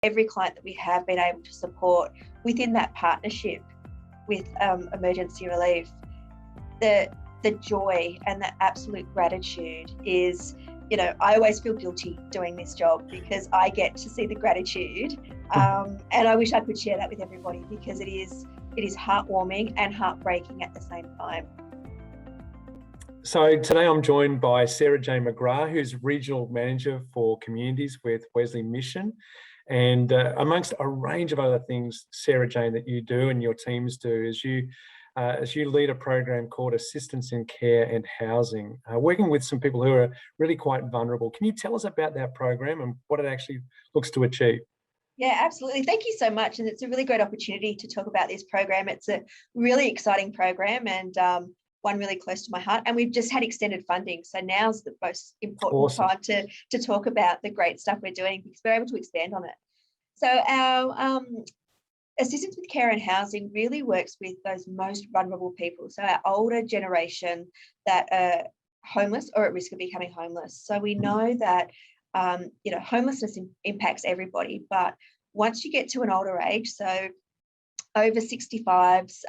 Every client that we have been able to support within that partnership with emergency relief, the joy and the absolute gratitude is, I always feel guilty doing this job because I get to see the gratitude, and I wish I could share that with everybody because it is heartwarming and heartbreaking at the same time. So today I'm joined by Sarah Jane McGrath, who's Regional Manager for Communities with Wesley Mission. And amongst a range of other things, Sarah Jane, that you do and your teams do, is you lead a program called Assistance in Care and Housing, working with some people who are really quite vulnerable. Can you tell us about that program and what it actually looks to achieve? Yeah, absolutely. Thank you so much. And it's a really great opportunity to talk about this program. It's a really exciting program and one really close to my heart. And we've just had extended funding. So now's the most important time to talk about the great stuff we're doing because we're able to expand on it. So our Assistance with Care and Housing really works with those most vulnerable people. So our older generation that are homeless or at risk of becoming homeless. So we know that, homelessness impacts everybody, but once you get to an older age, so over 65s,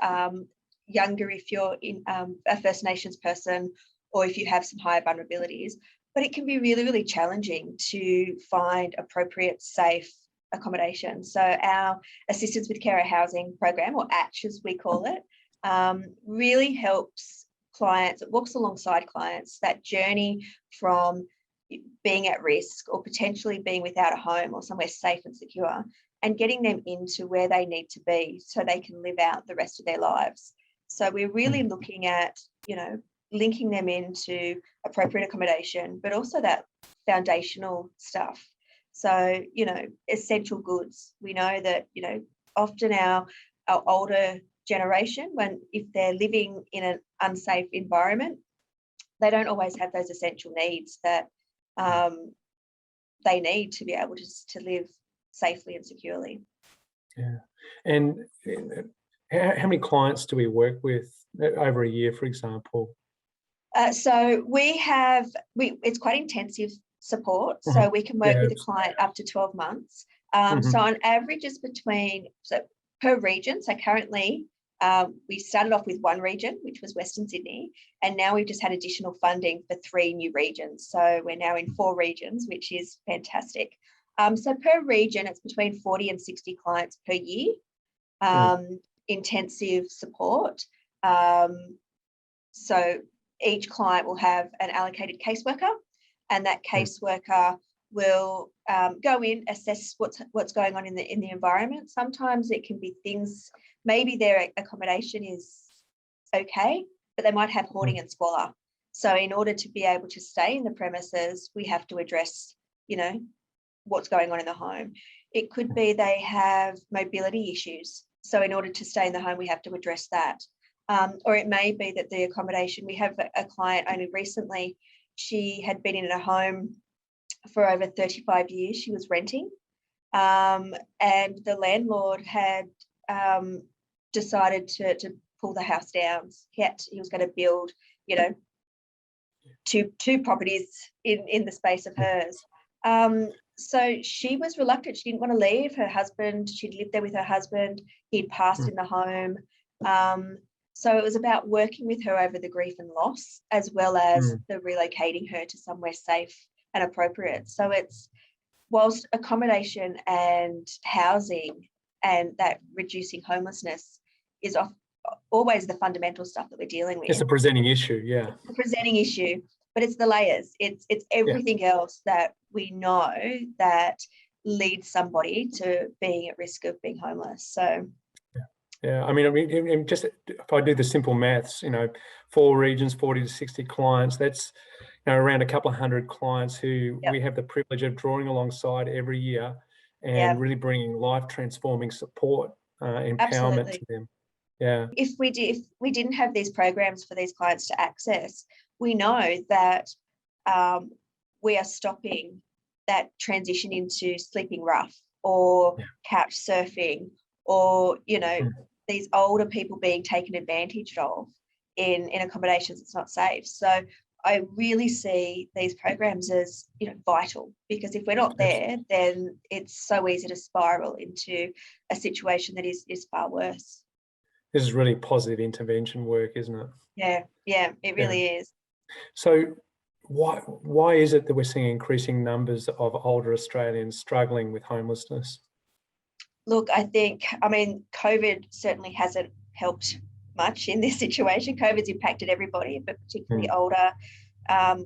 younger if you're in a First Nations person or if you have some higher vulnerabilities, but it can be really, really challenging to find appropriate, safe accommodation. So our Assistance with Care and Housing program, or ACH as we call it, really helps clients, it walks alongside clients, that journey from being at risk or potentially being without a home or somewhere safe and secure and getting them into where they need to be so they can live out the rest of their lives. So we're really looking at, linking them into appropriate accommodation, but also that foundational stuff. So, essential goods. We know that, often our older generation, if they're living in an unsafe environment, they don't always have those essential needs that they need to be able to live safely and securely. Yeah. And how many clients do we work with over a year, for example? So it's quite intensive support. So we can work with a client up to 12 months. So on average is per region. So currently we started off with one region, which was Western Sydney, and now we've just had additional funding for 3 new regions. So we're now in 4 regions, which is fantastic. So per region, it's between 40 and 60 clients per year, intensive support. So each client will have an allocated caseworker, and that caseworker will go in, assess what's going on in the environment. Sometimes it can be things, maybe their accommodation is okay, but they might have hoarding and squalor. So in order to be able to stay in the premises, we have to address, what's going on in the home. It could be they have mobility issues. So in order to stay in the home, we have to address that. Or it may be that the accommodation, we have a client only recently, she had been in a home for over 35 years. She was renting, and the landlord had decided to pull the house down. He was going to build, two properties in the space of hers. So she was reluctant. She didn't want to leave her husband. She'd lived there with her husband. He'd passed in the home. So it was about working with her over the grief and loss, as well as the relocating her to somewhere safe and appropriate. So it's, whilst accommodation and housing and that reducing homelessness is always the fundamental stuff that we're dealing with. It's a presenting issue, yeah. It's a presenting issue, but it's the layers. It's everything else that we know that leads somebody to being at risk of being homeless. So. Yeah, I mean, just if I do the simple maths, 4 regions, 40 to 60 clients, that's around a couple of hundred clients who we have the privilege of drawing alongside every year and really bringing life transforming support, empowerment to them. Yeah. If we didn't have these programs for these clients to access, we know that we are stopping that transition into sleeping rough or couch surfing or, these older people being taken advantage of in accommodations that's not safe. So I really see these programs as, vital, because if we're not there, then it's so easy to spiral into a situation that is far worse. This is really positive intervention work, isn't it? Yeah, it really is. So why is it that we're seeing increasing numbers of older Australians struggling with homelessness? Look, I think, COVID certainly hasn't helped much in this situation. COVID's impacted everybody, but particularly older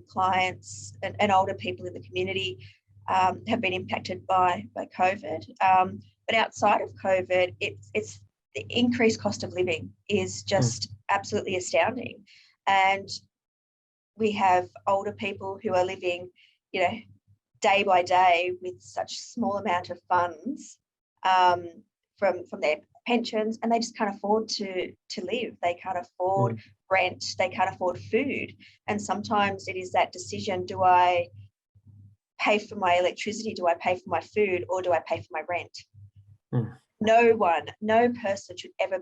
clients and older people in the community have been impacted by COVID. But outside of COVID, it's the increased cost of living is just absolutely astounding. And we have older people who are living, day by day with such small amount of funds from their pensions, and they just can't afford to live. They can't afford rent, they can't afford food. And sometimes it is that decision: do I pay for my electricity, do I pay for my food, or do I pay for my rent? No person should ever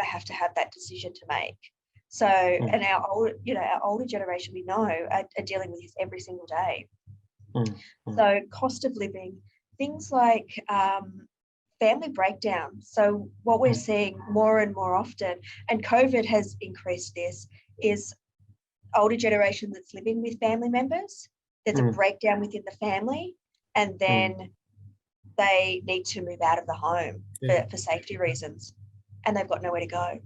have to have that decision to make. So, and our older generation, we know, are dealing with this every single day. So cost of living, things like family breakdown. So what we're seeing more and more often, and COVID has increased this, is older generation that's living with family members. There's a breakdown within the family, and then they need to move out of the home for safety reasons, and they've got nowhere to go.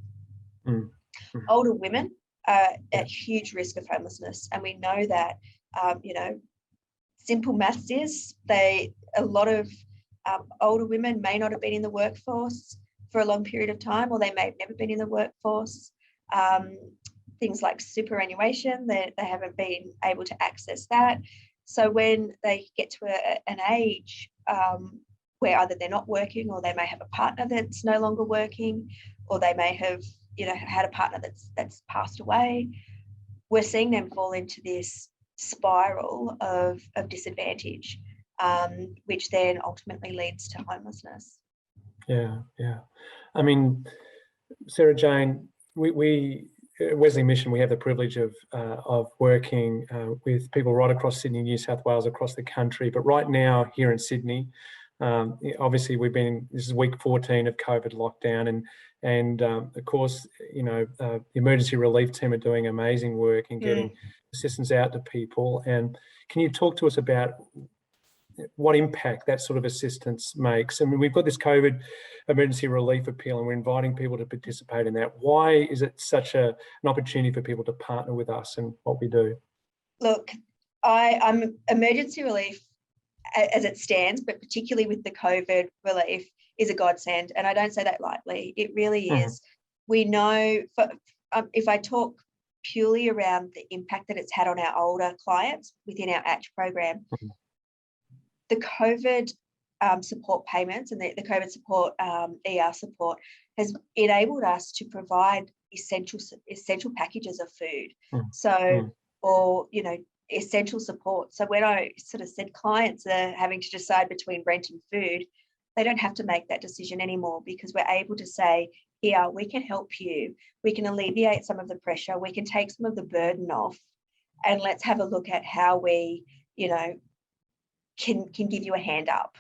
Older women are at huge risk of homelessness, and we know that, simple maths is a lot of older women may not have been in the workforce for a long period of time, or they may have never been in the workforce. Things like superannuation, they haven't been able to access that. So when they get to an age where either they're not working, or they may have a partner that's no longer working, or they may have had a partner that's passed away, we're seeing them fall into this spiral of disadvantage, which then ultimately leads to homelessness. Yeah. I mean, Sarah Jane, we Wesley Mission, we have the privilege of working with people right across Sydney, New South Wales, across the country. But right now here in Sydney, obviously this is week 14 of COVID lockdown, and of course, the emergency relief team are doing amazing work in getting assistance out to people. And can you talk to us about what impact that sort of assistance makes? I mean, we've got this COVID emergency relief appeal, and we're inviting people to participate in that. Why is it such an opportunity for people to partner with us and what we do? Look, I'm emergency relief as it stands, but particularly with the COVID relief, is a godsend. And I don't say that lightly. It really is. We know, if I talk purely around the impact that it's had on our older clients within our ACH program, the COVID support payments and the COVID support, ER support, has enabled us to provide essential packages of food. Or essential support. So when I sort of said clients are having to decide between rent and food, they don't have to make that decision anymore, because we're able to say, here, we can help you. We can alleviate some of the pressure. We can take some of the burden off, and let's have a look at how we, can give you a hand up.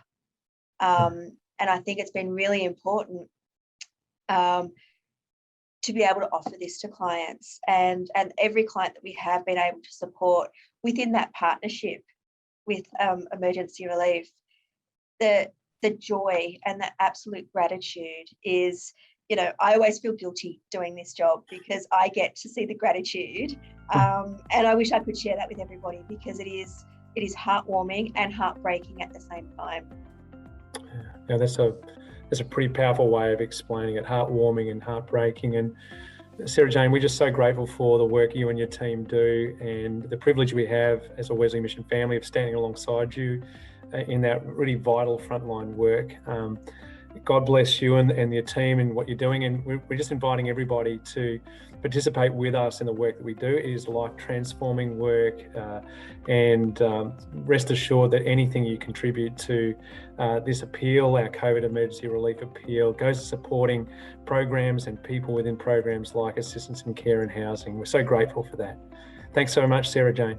And I think it's been really important to be able to offer this to clients, and every client that we have been able to support within that partnership with emergency relief, the joy and the absolute gratitude is, I always feel guilty doing this job because I get to see the gratitude, and I wish I could share that with everybody, because it is heartwarming and heartbreaking at the same time. Yeah, that's a pretty powerful way of explaining it, heartwarming and heartbreaking. And Sarah Jane, we're just so grateful for the work you and your team do, and the privilege we have as a Wesley Mission family of standing alongside you in that really vital frontline work. God bless you and your team and what you're doing. And we're just inviting everybody to participate with us in the work that we do. It is life transforming work, and rest assured that anything you contribute to this appeal, our COVID emergency relief appeal, goes to supporting programs and people within programs like assistance in care and housing. We're so grateful for that. Thanks so much, Sarah Jane.